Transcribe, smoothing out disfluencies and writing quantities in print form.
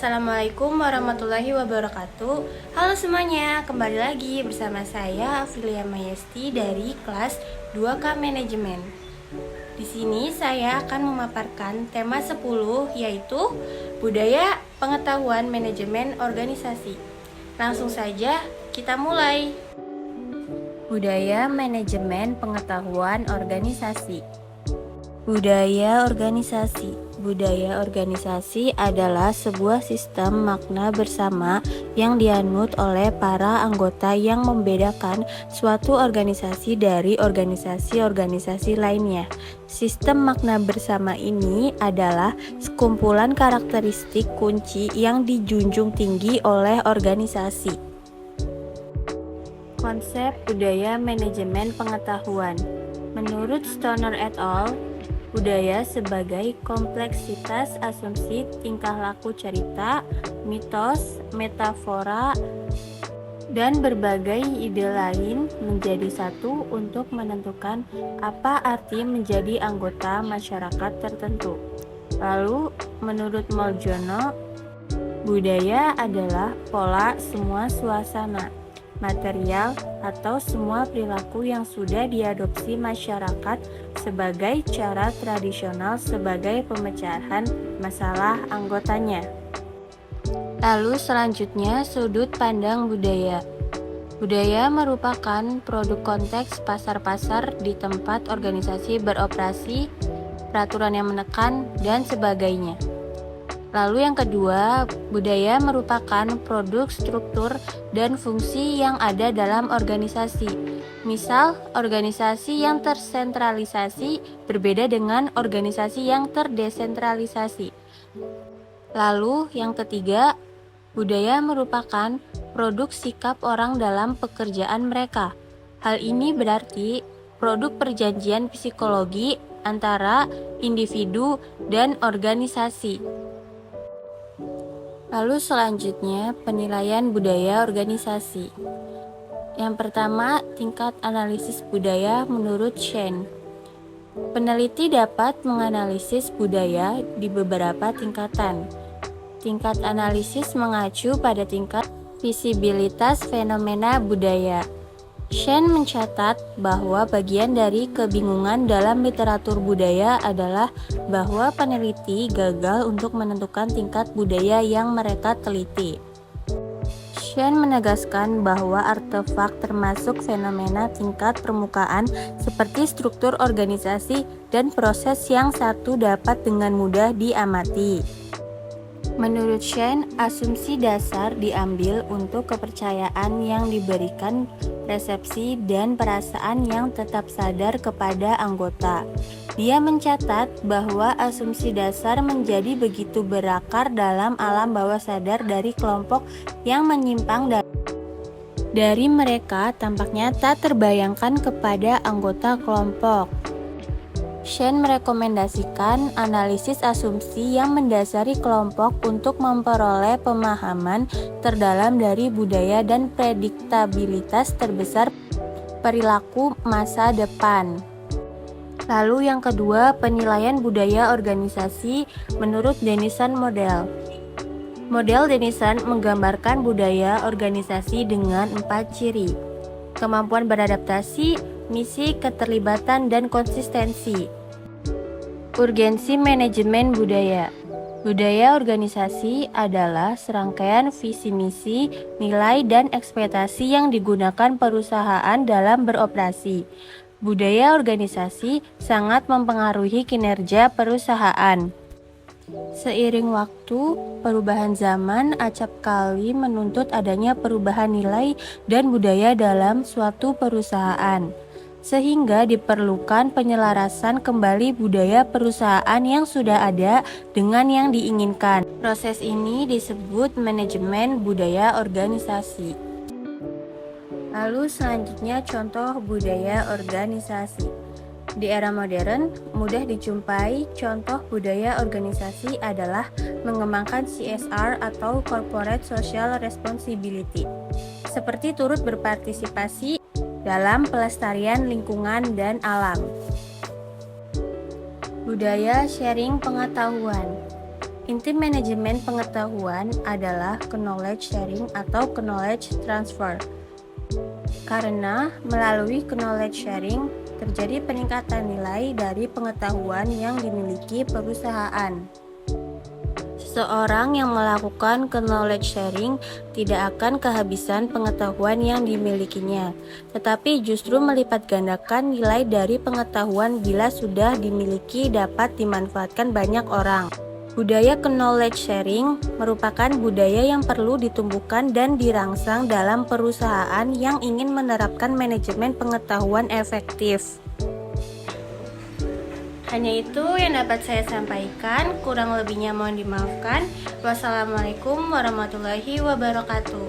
Assalamualaikum warahmatullahi wabarakatuh. Halo semuanya, kembali lagi bersama saya Afilia Mayesti dari kelas 2K Manajemen. Di sini saya akan memaparkan tema 10 yaitu budaya pengetahuan manajemen organisasi. Langsung saja kita mulai. Budaya manajemen pengetahuan organisasi. Budaya organisasi. Budaya organisasi adalah sebuah sistem makna bersama yang dianut oleh para anggota yang membedakan suatu organisasi dari organisasi-organisasi lainnya. Sistem makna bersama ini adalah sekumpulan karakteristik kunci yang dijunjung tinggi oleh organisasi. Konsep budaya manajemen pengetahuan. Menurut Stoner et al., budaya sebagai kompleksitas asumsi tingkah laku cerita, mitos, metafora, dan berbagai ide lain menjadi satu untuk menentukan apa arti menjadi anggota masyarakat tertentu. Lalu, menurut Moljono, budaya adalah pola semua suasana, material, atau semua perilaku yang sudah diadopsi masyarakat sebagai cara tradisional sebagai pemecahan masalah anggotanya. Lalu selanjutnya sudut pandang budaya. Budaya merupakan produk konteks pasar-pasar di tempat organisasi beroperasi, peraturan yang menekan, dan sebagainya. Lalu yang kedua, budaya merupakan produk struktur dan fungsi yang ada dalam organisasi. Misal, organisasi yang tersentralisasi berbeda dengan organisasi yang terdesentralisasi. Lalu yang ketiga, budaya merupakan produk sikap orang dalam pekerjaan mereka. Hal ini berarti produk perjanjian psikologi antara individu dan organisasi. Lalu selanjutnya penilaian budaya organisasi. Yang pertama, tingkat analisis budaya menurut Shen. Peneliti dapat menganalisis budaya di beberapa tingkatan. Tingkat analisis mengacu pada tingkat visibilitas fenomena budaya. Shen mencatat bahwa bagian dari kebingungan dalam literatur budaya adalah bahwa peneliti gagal untuk menentukan tingkat budaya yang mereka teliti. Shen menegaskan bahwa artefak termasuk fenomena tingkat permukaan seperti struktur organisasi dan proses yang satu dapat dengan mudah diamati. Menurut Shen, asumsi dasar diambil untuk kepercayaan yang diberikan persepsi dan perasaan yang tetap sadar kepada anggota. Dia mencatat bahwa asumsi dasar menjadi begitu berakar dalam alam bawah sadar dari kelompok yang menyimpang dari mereka tampaknya tak terbayangkan kepada anggota kelompok. Shen merekomendasikan analisis asumsi yang mendasari kelompok untuk memperoleh pemahaman terdalam dari budaya dan prediktabilitas terbesar perilaku masa depan. Lalu yang kedua, penilaian budaya organisasi menurut Denison Model. Model Denison menggambarkan budaya organisasi dengan 4 ciri: kemampuan beradaptasi, misi, keterlibatan, dan konsistensi. Urgensi manajemen budaya. Budaya organisasi adalah serangkaian visi misi, nilai, dan ekspektasi yang digunakan perusahaan dalam beroperasi. Budaya organisasi sangat mempengaruhi kinerja perusahaan. Seiring waktu, perubahan zaman acap kali menuntut adanya perubahan nilai dan budaya dalam suatu perusahaan, sehingga diperlukan penyelarasan kembali budaya perusahaan yang sudah ada dengan yang diinginkan. Proses ini disebut manajemen budaya organisasi. Lalu selanjutnya contoh budaya organisasi. Di era modern, mudah dijumpai contoh budaya organisasi adalah mengembangkan CSR atau Corporate Social Responsibility, seperti turut berpartisipasi dalam pelestarian lingkungan dan alam. Budaya sharing pengetahuan. Inti manajemen pengetahuan adalah knowledge sharing atau knowledge transfer. Karena melalui knowledge sharing terjadi peningkatan nilai dari pengetahuan yang dimiliki perusahaan. Seseorang yang melakukan knowledge sharing tidak akan kehabisan pengetahuan yang dimilikinya, tetapi justru melipat gandakan nilai dari pengetahuan bila sudah dimiliki dapat dimanfaatkan banyak orang. Budaya knowledge sharing merupakan budaya yang perlu ditumbuhkan dan dirangsang dalam perusahaan yang ingin menerapkan manajemen pengetahuan efektif. Hanya itu yang dapat saya sampaikan, kurang lebihnya mohon dimaafkan. Wassalamualaikum warahmatullahi wabarakatuh.